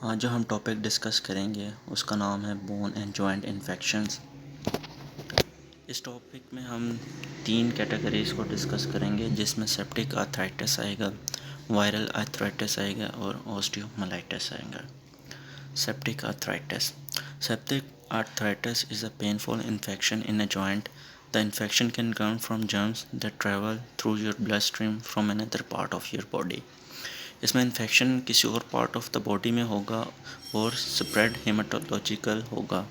आज जो हम टॉपिक डिस्कस करेंगे उसका नाम है बोन एंड जॉइंट इन्फेक्शंस। इस टॉपिक में हम 3 कैटेगरीज को डिस्कस करेंगे, जिसमें सेप्टिक आर्थराइटिस आएगा, वायरल आर्थराइटिस आएगा और ऑस्टियोमाइलाइटिस आएगा। Septic arthritis. Septic arthritis is a painful infection in a joint. The infection can come from germs that travel through your bloodstream from another part of your body. इसमें infection किसी और part of the body में होगा और spread haematological होगा।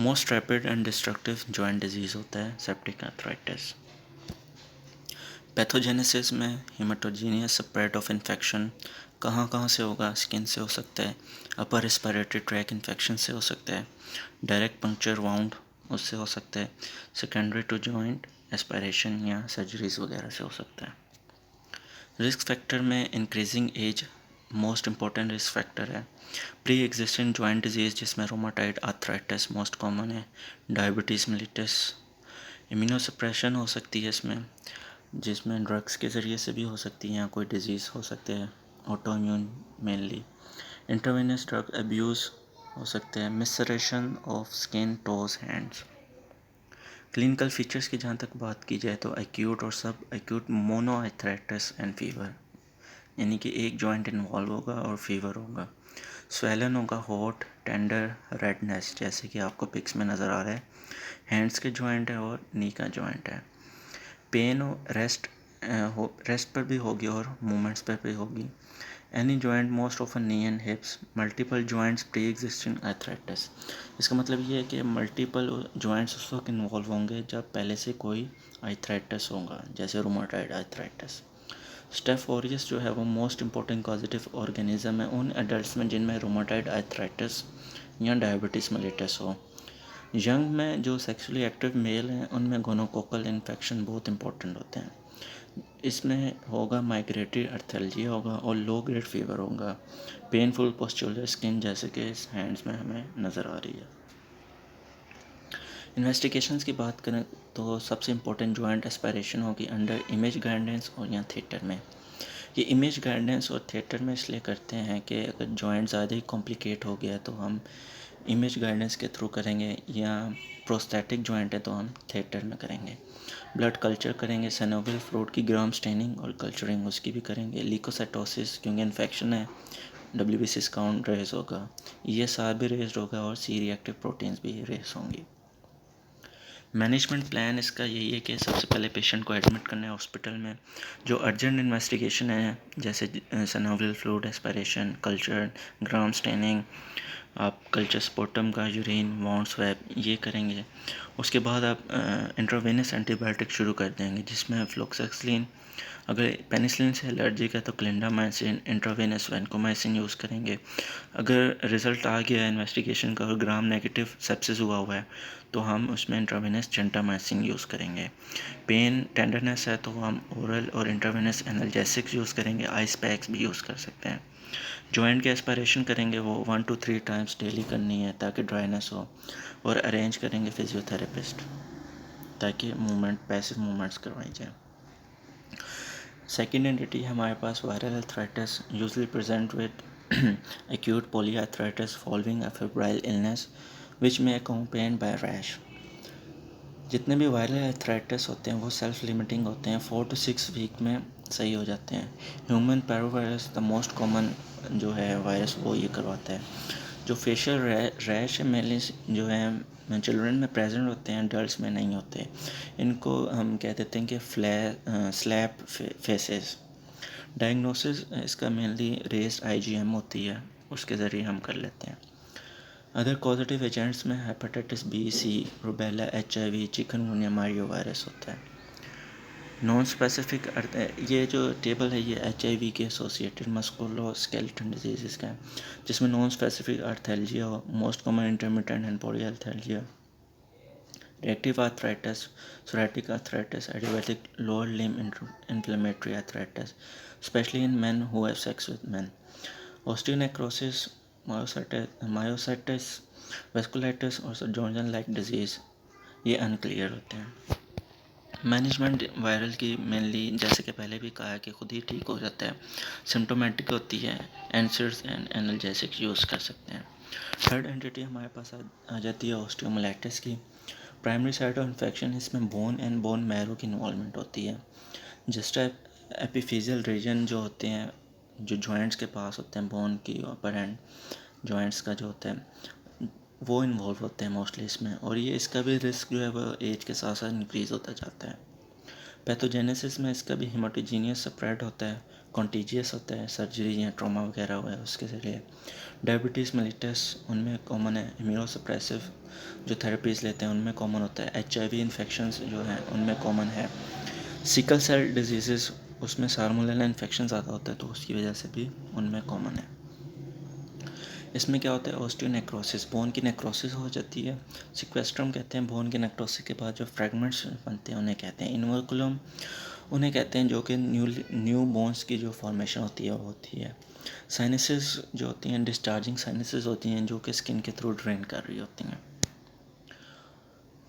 Most rapid and destructive joint disease होता है septic arthritis. Pathogenesis में हेमाटोजीनियस स्प्रेड ऑफ इन्फेक्शन कहाँ से होगा? स्किन से हो सकता है, अपर रेस्पिरेटरी ट्रैक इन्फेक्शन से हो सकता है, डायरेक्ट पंक्चर वाउंड उससे हो सकता है, सेकेंडरी टू जॉइंट एस्पायरेशन या सर्जरीज वगैरह से हो सकता है। रिस्क फैक्टर में increasing age most important risk factor है। प्री एग्जिस्टिंग जॉइंट डिजीज़ जिसमें रोमाटाइड आर्थराइटिस मोस्ट कॉमन है, डायबिटीज़ मिलिटस, इम्यूनोसप्रेशन हो सकती है इसमें, जिसमें ड्रग्स के ज़रिए से भी हो सकती है या कोई डिजीज़ हो सकते हैं, auto immune mainly, intravenous drug abuse हो सकते हैं, maceration of skin toes hands. Clinical features की जहाँ तक बात की जाए तो एक्यूट और सब एक्यूट मोनोआर्थराइटिस एंड फीवर, यानी कि एक जॉइंट इन्वॉल्व होगा और फीवर होगा। स्वेलन होगा, हॉट, टेंडर, रेडनेस, जैसे कि आपको पिक्स में नज़र आ रहा है। हैंड्स के जॉइंट है और नी का जॉइंट है। पेन रेस्ट पर भी होगी और मूवमेंट्स पर भी होगी। Any joint most often knee and हिप्स, multiple joints pre existing arthritis. इसका मतलब ये है कि मल्टीपल जॉइंट्स उस वक्त इन्वॉल्व होंगे जब पहले से कोई आर्थराइटिस होगा, जैसे रोमाटाइड आर्थराइटिस। स्टेफ ऑरियस जो है वो मोस्ट इंपॉर्टेंट कॉजेटिव ऑर्गेनिज्म है उन एडल्ट्स में जिनमें रोमाटाइड आर्थराइटिस या डायबिटीज़ मेलिटस हो। यंग में जो सेक्सुअली एक्टिव मेल हैं उनमें गोनोकोकल इन्फेक्शन बहुत इंपॉर्टेंट होते हैं। इसमें होगा माइग्रेटरी अर्थेल्जिया होगा और लो ग्रेड फीवर होगा। पेनफुल पोस्चुलर स्किन जैसे कि इस हैंड्स में हमें नज़र आ रही है। इन्वेस्टिगेशंस की बात करें तो सबसे इम्पोर्टेंट जॉइंट एस्पायरेशन होगी अंडर इमेज गाइडेंस और या थिएटर में। ये इमेज गाइडेंस और थिएटर में इसलिए करते हैं कि अगर जॉइंट ज़्यादा ही कॉम्प्लिकेट हो गया तो हम इमेज गाइडेंस के थ्रू करेंगे, या प्रोस्थेटिक जॉइंट है तो हम थिएटर में करेंगे। ब्लड कल्चर करेंगे, सेनोविल फ्रूट की ग्राम स्टेनिंग और कल्चरिंग उसकी भी करेंगे। लीकोसाइटोसिस क्योंकि इन्फेक्शन है, WBC काउंट रेज होगा, ESR भी रेज होगा और सी रिएक्टिव प्रोटीन्स भी रेज होंगी। मैनेजमेंट प्लान इसका यही है कि सबसे पहले पेशेंट को एडमिट करना है हॉस्पिटल में। जो अर्जेंट इन्वेस्टिगेशन है जैसे सेनोविल fluid aspiration, culture, gram staining, आप कल्चर स्पोर्टम का यूरिन, वाउंड स्वैब ये करेंगे। उसके बाद आप इंट्रावेनस एंटीबायोटिक शुरू कर देंगे जिसमें फ्लोक्सासिलिन, अगर पेनिसिलिन से एलर्जिक है तो क्लिंडामाइसिन, इंट्रावेनस वैनकोमाइसिन यूज़ करेंगे। अगर रिज़ल्ट आ गया है इन्वेस्टिगेशन का और ग्राम नेगेटिव सेप्सिस हुआ है तो हम उसमें इंट्रावेनस जेंटामाइसिन यूज़ करेंगे। पेन टेंडरनेस है तो हम ओरल और इंट्रावेनस एनाल्जेसिक्स यूज़ करेंगे, आइस पैक्स भी यूज़ कर सकते हैं। जॉइंट की एस्पायरेशन करेंगे वो 1 to 3 टाइम्स डेली करनी है ताकि ड्राइनेस हो, और अरेंज करेंगे फिजियोथेरेपिस्ट ताकि मूवमेंट पैसिव मूवमेंट्स करवाई जाए। सेकेंड एंटिटी हमारे पास viral arthritis, usually present with acute polyarthritis following a febrile illness which may accompanied by rash। जितने भी वायरल आर्थराइटिस होते हैं वो सेल्फ लिमिटिंग होते हैं, 4 to 6 वीक में सही हो जाते हैं। ह्यूमन पैरोवायरस द मोस्ट कॉमन जो है वायरस वो ये करवाता है। जो फेशियल रैश है मेनली जो है चिल्ड्रन में प्रेजेंट होते हैं, अडल्ट्स में नहीं होते। इनको हम कह देते हैं कि स्लैप फेसेस। डायग्नोसिस इसका मेनली रेस्ड IgM होती है, उसके ज़रिए हम कर लेते हैं। अदर पॉजिटिव एजेंट्स में hepatitis B, C, rubella, HIV, chikungunya, Mario virus होता है। नॉन स्पेसिफिक ये जो टेबल है ये HIV के एसोसिएटेड मस्कुलोस्केलेटल डिजीज़ का है, जिसमें नॉन स्पेसिफिक आर्थेल्जिया हो, most common intermittent and polyarthralgia, reactive arthritis, psoriatic arthritis, idiopathic lower limb inflammatory arthritis, especially in men who have sex with men, osteonecrosis, myositis, vasculitis और Johnson like disease ये unclear होते हैं। Management viral की mainly जैसे कि पहले भी कहा है कि खुद ही ठीक हो जाता है, सिम्टोमेटिक होती है, एंसर्स एंड एनाल्जेसिक्स यूज़ कर सकते हैं। थर्ड एंटिटी हमारे पास आ जाती है ऑस्टियोमाइलाइटिस की। प्राइमरी साइट ऑफ इन्फेक्शन, इसमें बोन एंड बोन मैरो की इन्वॉल्वमेंट होती है। जस्ट एपिफिजियल रीजन जो होते हैं, जो जॉइंट्स के पास होते हैं, बोन की अपर एंड जॉइंट्स का जो होता है वो इन्वॉल्व होते हैं मोस्टली इसमें, और ये इसका भी रिस्क जो है वो एज के साथ साथ इंक्रीज़ होता जाता है। पैथोजेनेसिस में इसका भी हेमाटोजीनियस स्प्रेड होता है, कॉन्टीजियस होता है, सर्जरी या ट्रॉमा वगैरह हुआ है उसके ज़रिए। डायबिटीज़ मेलिटस उनमें कॉमन है। इम्यूनोसप्रेसिव जो थेरेपीज़ लेते हैं उनमें कॉमन होता है। HIV इन्फेक्शंस जो हैं उनमें कॉमन है। सिकल सेल डिजीज़ उसमें साल्मोनेला इन्फेक्शन ज़्यादा होता है तो उसकी वजह से भी उनमें कॉमन है। इसमें क्या होता है, ऑस्टियोनेक्रोसिस, बोन की नेक्रोसिस हो जाती है। सिक्वेस्ट्रम कहते हैं बोन के नेक्रोसिस के बाद जो फ्रेगमेंट्स बनते हैं उन्हें कहते हैं। इन्वर्कुलम उन्हें कहते हैं जो कि न्यू बोन्स की जो फॉर्मेशन होती है वो होती है। साइनसेस जो होती हैं, डिस्चार्जिंग साइनसेस होती हैं जो कि स्किन के थ्रू ड्रेन कर रही होती हैं।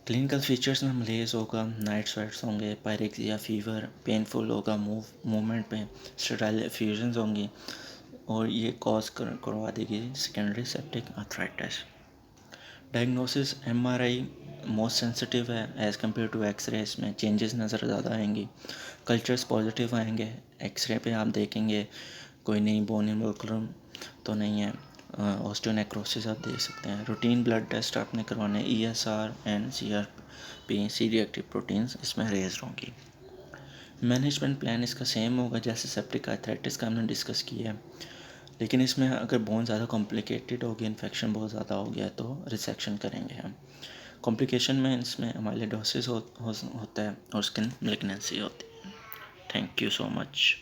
क्लिनिकल फीचर्स में मलेज होगा, नाइट स्वेट्स होंगे, पायरेक्सिया फीवर, पेनफुल होगा मूवमेंट पे, स्टेराइल एफ्यूजन्स होंगी, और ये कॉज करवा देगी secondary septic arthritis. Diagnosis MRI most sensitive है एज़ कम्पेयर टू एक्सरे, इसमें चेंजेस नज़र ज़्यादा आएंगी। कल्चर्स पॉजिटिव आएंगे, एक्सरे पे आप देखेंगे कोई नहीं बोन इन्वोल्यूम तो नहीं है, ऑस्टियोनेक्रोसिस आप देख सकते हैं। रूटीन ब्लड टेस्ट आपने करवाने, ESR and CRP C reactive proteins इसमें रेज होंगी। मैनेजमेंट प्लान इसका सेम होगा जैसे सेप्टिक आर्थराइटिस का हमने डिस्कस किया है, लेकिन इसमें अगर बोन ज़्यादा कॉम्प्लिकेटेड होगी, इन्फेक्शन बहुत ज़्यादा हो गया तो रिसेक्शन करेंगे हम। कॉम्प्लिकेशन में इसमें अमाइलोइडोसिस होता है और स्किन मैलिग्नेंसी होती है। Thank you so much.